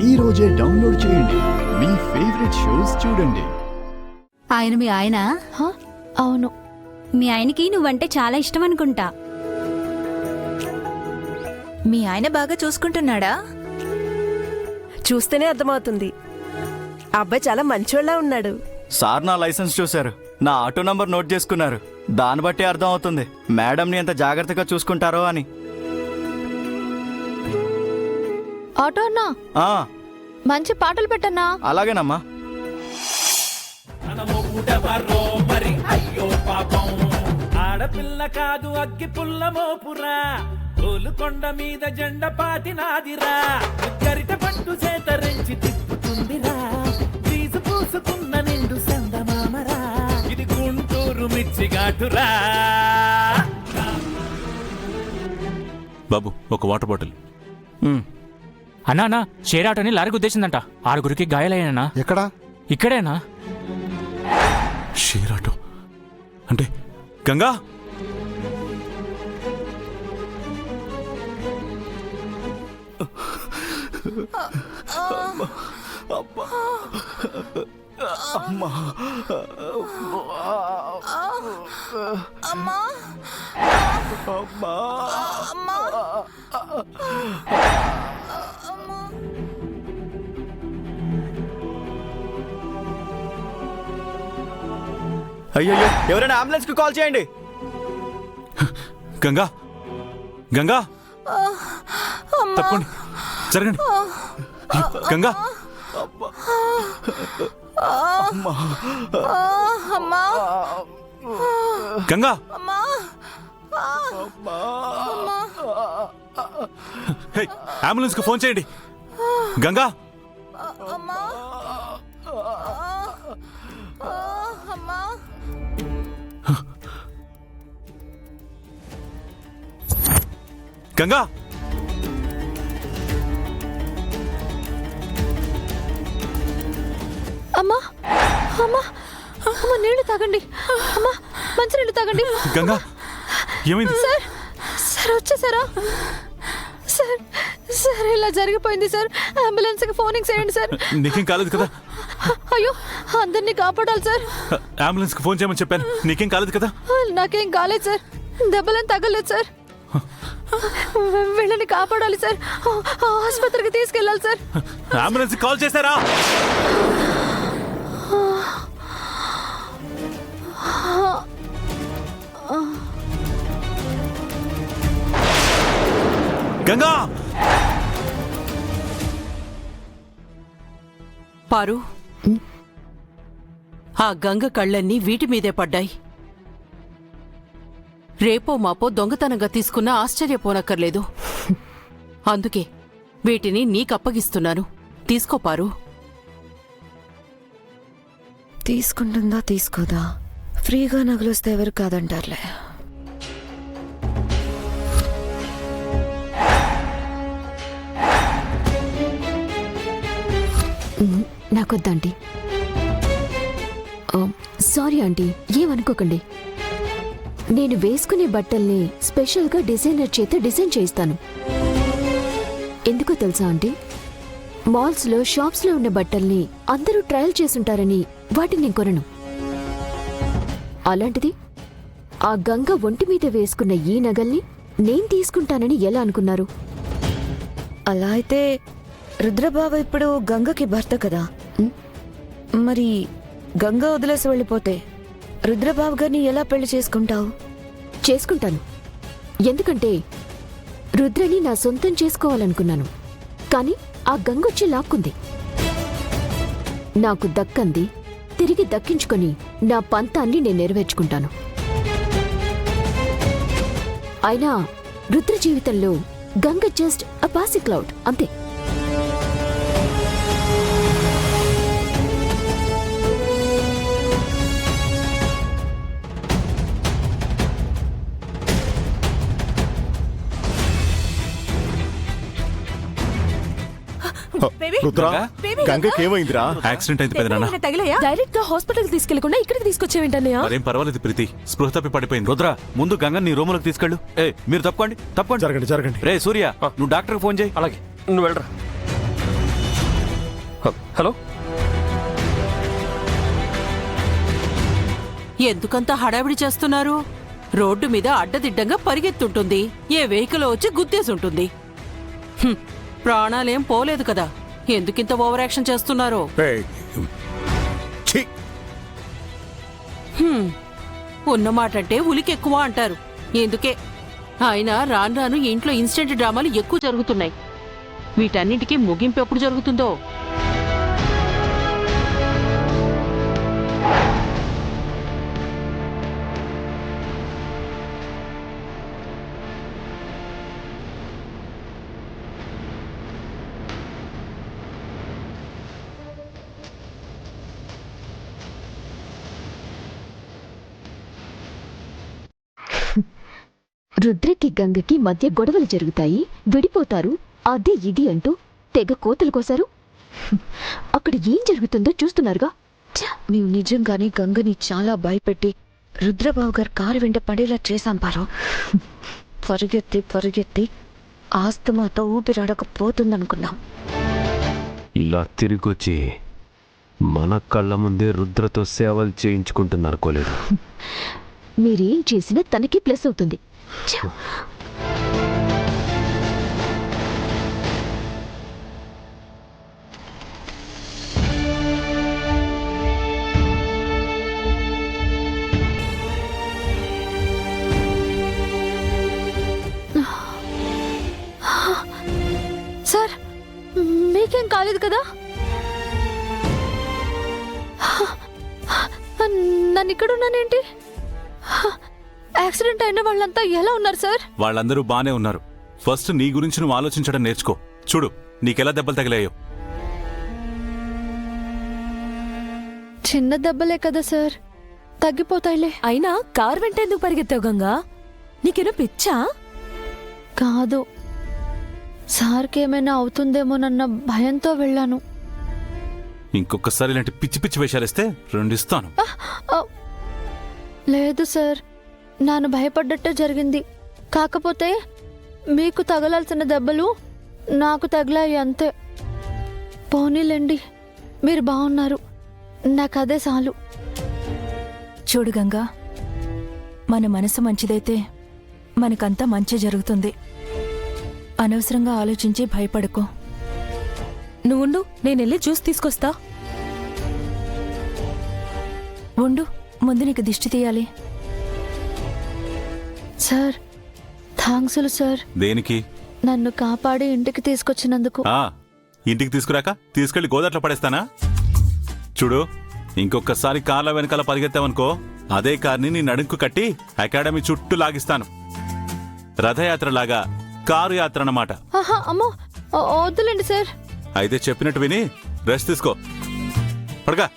ఈ రోజే డౌన్లోడ్ చేయండి. మీ ఫేవరెట్ షోస్ చూడండి. ఆయన మీ ఆయన? అవును. మీ ఆయనకి నువ్వంటే చాలా ఇష్టం అనుకుంటా. మీ ఆయన బాగా చూసుకుంటున్నాడా? చూస్తేనే అర్థమవుతుంది. ఆ అబ్బాయి చాలా మంచోళ్ళ ఉన్నాడు. సార్ నా లైసెన్స్ చూశారు, నా ఆటో నంబర్ నోట్ చేసుకున్నారు. దాన్ని బట్టి అర్థం అవుతుంది మేడంని ఎంత జాగ్రత్తగా చూసుకుంటారో అని. ఆటో అన్నా, మంచి పాటలు పెట్టన్నా. అలాగేనమ్మా. ఆడపిల్ల కాదు అగ్గి పుల్ల మోపురా, తోలుకొండ మీద జెండ పాతినాదిరా, గరిట పట్టు చేతరించి తిప్పుతుందిరా, తీసు పూసుకున్న నిండు సందమామరా, ఇది గుంటూరు మిర్చిఘాటురా. బాబు, ఒక వాటర్ బాటిల్. అన్నా అన్నా, షేర్ ఆటోని లారీ గుద్దేసిందంట. 6 గాయాలయ్యానా? ఎక్కడా? ఇక్కడేనా? షేర్ ఆటో అంటే గంగా? అయ్యో, ఎవరైనా అంబులెన్స్ కి కాల్ చేయండి. గంగా, గంగా, తప్పండి, జరగండి. గంగా, గంగా, అంబులెన్స్ కు ఫోన్ చేయండి. గంగా, గంగా, అమ్మా అమ్మా అమ్మా, నీళ్లు తాగండి. అమ్మా, మంచి నీళ్లు తాగండి. గంగా, ఏమైంది? సార్, సార్ వచ్చేసారా? సార్, సార్ ఇలా జరిగిపోయింది సార్. అంబులెన్స్ కి ఫోనింగ్ చేయండి సార్. నీకేం కాలేదు కదా? అయ్యో, అందరినీ కాపాడాలి సార్. అంబులెన్స్ కి ఫోన్ చేయమని చెప్పాను. నీకేం కాలేదు కదా? నాకేం కాలేదు సార్. దెబ్బలేం తగ్గలేదు సార్. వీళ్ళని కాపాడాలి సార్. ఆసుపత్రికి తీసుకెళ్ళాలి సార్. అంబులెన్స్ కాల్ చేశారా? గంగా, పారు, ఆ గంగ కళ్ళన్నీ వీటి మీదే పడ్డాయి. రేపో మాపో దొంగతనంగా తీసుకున్నా ఆశ్చర్యపోనక్కర్లేదు. అందుకే వీటిని నీకప్పగిస్తున్నాను. తీసుకోపారు. తీసుకుంటుందా తీసుకోదా? ఫ్రీగా నగలొస్తే ఎవరు కాదంటారులే. నాకొద్దా ఆంటీ? సారీ ఆంటీ, ఏమనుకోకండి. నేను వేసుకునే బట్టల్ని స్పెషల్గా డిజైనర్ చేత డిజైన్ చేయిస్తాను. ఎందుకో తెలుసా ఆంటీ? మాల్స్లో, షాప్స్లో ఉన్న బట్టల్ని అందరూ ట్రయల్ చేసుంటారని వాటిని నేను కొనను. అలాంటిది ఆ గంగ ఒంటి మీద వేసుకున్న ఈ నగల్ని నేను తీసుకుంటానని ఎలా అనుకున్నారు? అలా అయితే రుద్రబావ ఇప్పుడు గంగకి భర్త కదా. మరి గంగ వదిలేసి వెళ్ళిపోతే రుద్రబాబు గారిని ఎలా పెళ్లి చేసుకుంటావు? చేసుకుంటాను. ఎందుకంటే రుద్రని నా సొంతం చేసుకోవాలనుకున్నాను. కాని ఆ గంగొచ్చి లాక్కుంది. నాకు దక్కంది తిరిగి దక్కించుకొని నా పంతాన్ని నేను నెరవేర్చుకుంటాను. అయినా రుద్ర జీవితంలో Ganga just a passing cloud అంతే. రుద్రా, గంగకి ఏమైందిరా? యాక్సిడెంట్ అయింది పెదనాన్న. డైరెక్ట్ గా హాస్పిటల్ తీసుకెళ్లకుండా ఇక్కడికి తీసుకొచ్చేవేంటన్నయ్యా? మరేం పర్వాలేదు ప్రీతి, స్పృహ తప్పి పడిపోయింది. రుద్ర, ముందు గంగని నీ రూములకు తీసుకెళ్ళు. మీరు తప్పకండి. జరగండి. రే సూర్య, నువ్వు డాక్టర్కి ఫోన్ చేయి. అలాగే, నువ్వు వెళ్ళరా. హలో, ఎందుకంత హడావిడి చేస్తున్నారు? రోడ్డు మీద అడ్డదిడ్డంగా పరిగెత్తుంటుంది, ఏ వెహికల్ వచ్చి గుద్దేసుంటుంది. ప్రాణాలేం పోలేదు కదా, ఎందుకింత ఓవర్ యాక్షన్ చేస్తున్నారో? ఉన్నమాటంటే ఉలికెక్కువ అంటారు. ఎందుకే ఆయన రాను రాను ఇంట్లో ఇన్స్టెంట్ డ్రామాలు ఎక్కువ జరుగుతున్నాయి. వీటన్నిటికీ ముగింపు ఎప్పుడు జరుగుతుందో? రుద్రకి గంగకి మధ్య గొడవలు జరుగుతాయి, విడిపోతారు, అది ఇది అంటూ తెగ కోతలు కోసారు. అక్కడ ఏం జరుగుతుందో చూస్తున్నారుగా. మేము నిజంగానే గంగని చాలా భయపెట్టి రుద్రబాబు గారు కారు వెంట పడేలా చేశాం పారు. పరిగెత్తి పరిగెత్తి ఆస్తమాతో ఊపిరాడకపోతుందనుకున్నాం. ఇలా తిరిగొచ్చి మన కళ్ళ ముందే రుద్రతో సేవలు చేయించుకుంటున్నారనుకోలేదు. మీరేం చేసినా తనకి ప్లస్ అవుతుంది. సార్, మీకేం కాలేదు కదా? నన్ను ఇక్కడున్నానేంటి? యాక్సిడెంట్ అయిన వాళ్ళంతా ఎలా ఉన్నారు సార్? వాళ్ళందరూ బానే ఉన్నారు. ఫస్ట్ నీ గురించి నువ్వు ఆలోచించడం నేర్చుకో. చూడు నీకెలా దెబ్బలు తగిలాయో. చిన్న దెబ్బలే కదా సార్, తగ్గిపోతాయిలే. అయినా కార్ వెంట ఎందుకు పరిగెత్తావు గంగా? నీకేనా పిచ్చా? కాదు, సార్కి ఏమైనా అవుతుందేమోనన్న భయంతో వెళ్ళాను. ఇంకొకసారి ఇలాంటి పిచ్చి పిచ్చి వేషాలిస్తే రెండిస్తాను. లేదు సార్, నాను భయపడ్డట్టే జరిగింది. కాకపోతే మీకు తగలాల్సిన దెబ్బలు నాకు తగిలాయి అంతే. పోనీలేండి, మీరు బాగున్నారు, నాకదే చాలు. చూడు గంగా, మన మనసు మంచిదైతే మనకంతా మంచి జరుగుతుంది. అనవసరంగా ఆలోచించి భయపడకు. నువ్వుండు, నేనెళ్ళి జ్యూస్ తీసుకొస్తా. ఉండు, ముందు నీకు దిష్టి తీయాలి. సార్, థాంక్సులు సార్. దేనికి? నన్ను కాపాడి ఇంటికి తీసుకొచ్చినందుకు. ఇంటికి తీసుకురాక తీసుకెళ్లి గోదాట్లో పడేస్తానా? చూడు, ఇంకొకసారి కార్ల వెనకాల పరిగెత్తావనుకో, అదే కార్ని నీ నడుంకు కట్టి అకాడమీ చుట్టూ లాగిస్తాను. రథయాత్రలాగా కారు యాత్ర అన్నమాట. అమ్మో, వద్దులేండి సార్. అయితే చెప్పినట్టు విని రెస్ట్ తీసుకో. పడగా.